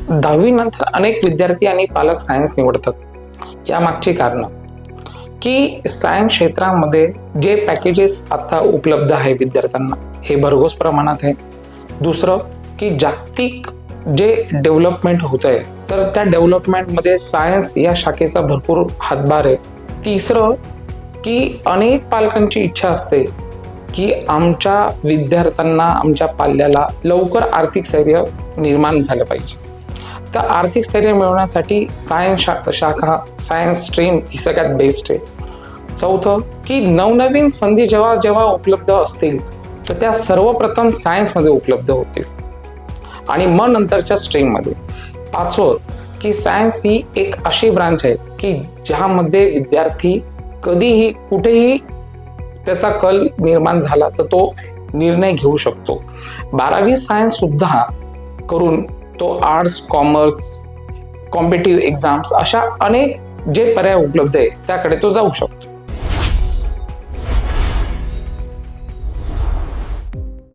10वी नंतर अनेक विद्यार्थी आणि पालक सायन्स निवडतात. यामागची कारणं की सायन्स क्षेत्रामध्ये जे पॅकेजेस आता उपलब्ध आहे विद्यार्थ्यांना हे भरघोस प्रमाणात आहे. दुसरं की जागतिक जे डेव्हलपमेंट होत आहे तर त्या डेव्हलपमेंटमध्ये सायन्स या शाखेचा भरपूर हातभार आहे. तिसरं की अनेक पालकांची इच्छा असते की आमच्या विद्यार्थ्यांना, आमच्या पाल्याला लवकर आर्थिक स्थैर्य निर्माण झालं पाहिजे. तर आर्थिक स्थैर्य मिळवण्यासाठी सायन्स शाखा, सायन्स स्ट्रीम ही सगळ्यात बेस्ट आहे. चौथं की नवनवीन संधी जेव्हा जेव्हा उपलब्ध असतील तर त्या सर्वप्रथम सायन्समध्ये उपलब्ध होतील आणि मग नंतरच्या स्ट्रीममध्ये. पाचवं की सायन्स ही एक अशी ब्रांच आहे की ज्यामध्ये विद्यार्थी कधीही कुठेही त्याचा कल निर्माण झाला तर तो निर्णय घेऊ शकतो. 12वी सायन्स सुद्धा करून तो आर्ट्स, कॉमर्स, कॉम्पिटिटिव्ह एक्झाम्स अशा अनेक जे पर्याय उपलब्ध आहे त्याकडे तो जाऊ शकतो.